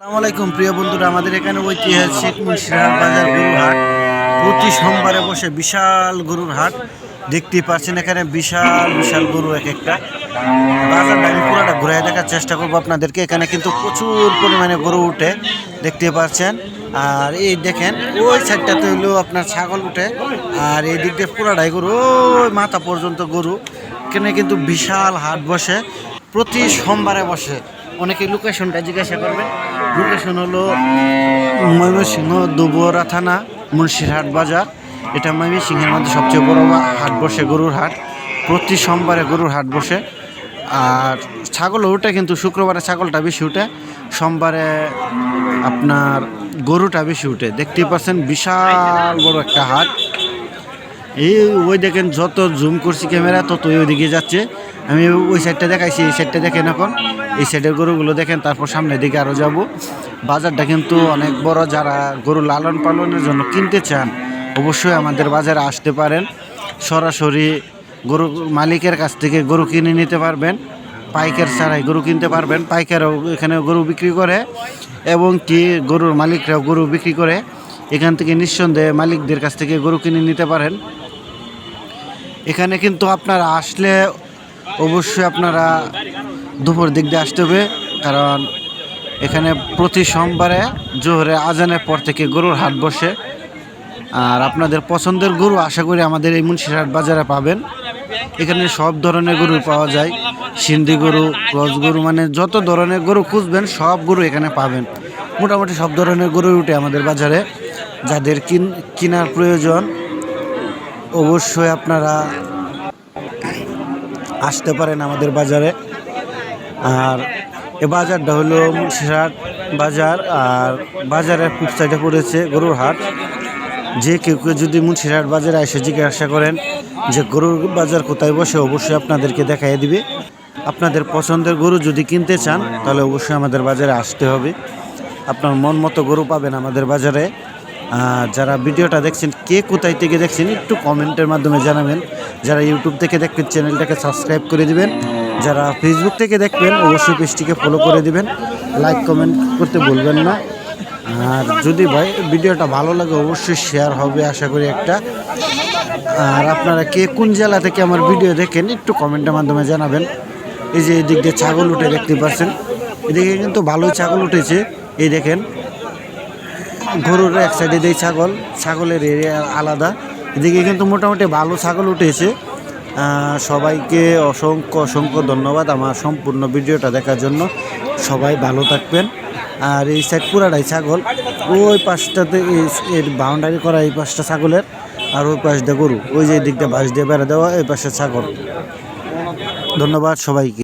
আসসালামু আলাইকুম প্রিয় বন্ধুরা, আমাদের এখানে ঐতিহাসিক মুন্সিরহাট বাজার গরুর হাট প্রতি সোমবারে বসে বিশাল গরুর হাট দেখতে পাচ্ছেন। এখানে বিশাল বিশাল গরু এক একটা বাজারটা আমি পুরোটা ঘুরে দেখার চেষ্টা করবো আপনাদেরকে। এখানে কিন্তু প্রচুর পরিমাণে গরু উঠে দেখতে পাচ্ছেন। আর এই দেখেন ওই সাইডটাতে হইলেও আপনার ছাগল উঠে, আর এই দিক দিয়ে পুরাটাই গরু, ওই মাথা পর্যন্ত গরু। এখানে কিন্তু বিশাল হাট বসে প্রতি সোমবারে বসে। অনেকে লোকেশনটা জিজ্ঞাসা করবেন। লোকেশন হলো ময়মনসিংহ দুবরা থানা মুন্সিরহাট বাজার। এটা ময়মনসিংহের মধ্যে সবচেয়ে বড় হাট বসে, গরুর হাট। প্রতি সোমবারে গরুর হাট বসে। আর ছাগলও উঠে, কিন্তু শুক্রবারে ছাগলটা বেশি উঠে, সোমবারে আপনার গরুটা বেশি উঠে। দেখতেই পাচ্ছেন বিশাল বড় একটা হাট। এই ওই দেখেন, যত জুম করছি ক্যামেরা তত ওইদিকে যাচ্ছে। আমি ওই সাইডটা দেখাইছি, এই সাইডটা দেখেন। এখন এই সাইডের গরুগুলো দেখেন, তারপর সামনের দিকে আরও যাব। বাজারটা কিন্তু অনেক বড়। যারা গরু লালন পালনের জন্য কিনতে চান অবশ্যই আমাদের বাজারে আসতে পারেন। সরাসরি গরু মালিকের কাছ থেকে গরু কিনে নিতে পারবেন, পাইকার ছাড়াই গরু কিনতে পারবেন। পাইকারও এখানে গরু বিক্রি করে, এবং কি গরুর মালিকরাও গরু বিক্রি করে। এখান থেকে নিঃসন্দেহে মালিকদের কাছ থেকে গরু কিনে নিতে পারেন। এখানে কিন্তু আপনারা আসলে অবশ্যই আপনারা দুপুর দিক দিয়ে আসতে হবে, কারণ এখানে প্রতি সোমবারে জোহরে আজানের পর থেকে গরুর হাট বসে। আর আপনাদের পছন্দের গরু আশা করি আমাদের এই মুন্সিরহাট বাজারে পাবেন। এখানে সব ধরনের গরু পাওয়া যায়, সিন্ধি গরু, ক্রস গরু, মানে যত ধরনের গরু খুঁজবেন সব গরু এখানে পাবেন। মোটামুটি সব ধরনের গরু উঠে আমাদের বাজারে। যাদের কেনার প্রয়োজন অবশ্যই আপনারা আসতে পারেন আমাদের বাজারে। আর এ বাজারটা হলো মুন্সিরহাট বাজার, আর বাজারের পূব সাইডে পড়েছে গরুর হাট। যে কেউ যদি মুন্সিরহাট বাজারে এসে জিজ্ঞাসা করেন যে গরুর বাজার কোথায় বসে, অবশ্যই আপনাদেরকে দেখাই দিবে। আপনাদের পছন্দের গরু যদি কিনতে চান তাহলে অবশ্যই আমাদের বাজারে আসতে হবে। আপনার মন মতো গরু পাবেন আমাদের বাজারে। যারা ভিডিওটা দেখছেন, কে কোথায় থেকে দেখছেন একটু কমেন্টের মাধ্যমে জানাবেন। যারা ইউটিউব থেকে দেখবেন চ্যানেলটাকে সাবস্ক্রাইব করে দিবেন। যারা ফেসবুক থেকে দেখবেন অবশ্যই পেজটিকে ফলো করে দিবেন। লাইক কমেন্ট করতে ভুলবেন না। আর যদি ভাই ভিডিওটা ভালো লাগে অবশ্যই শেয়ার হবে আশা করি একটা। আর আপনারা কে কোন জেলা থেকে আমার ভিডিও দেখেন একটু কমেন্টের মাধ্যমে জানাবেন। এই যে এদিক দিয়ে ছাগল উঠে দেখতে পাচ্ছেন, এদিকে কিন্তু ভালোই ছাগল উঠেছে। এই দেখেন গরুর এক সাইডে দেয় ছাগল, ছাগলের এরিয়া আলাদা। এদিকে কিন্তু মোটামুটি ভালো ছাগল উঠেছে। সবাইকে অসংখ্য অসংখ্য ধন্যবাদ আমার সম্পূর্ণ ভিডিওটা দেখার জন্য। সবাই ভালো থাকবেন। আর এই সাইড পুরাটাই ছাগল, ওই পাশটাতে এর বাউন্ডারি করা এই পাশটা ছাগলের, আর ওই পাশ দিয়ে গরু। ওই যে দিকটা বাঁশ দিয়ে বেড়া দেওয়া, এই পাশে ছাগল। ধন্যবাদ সবাইকে।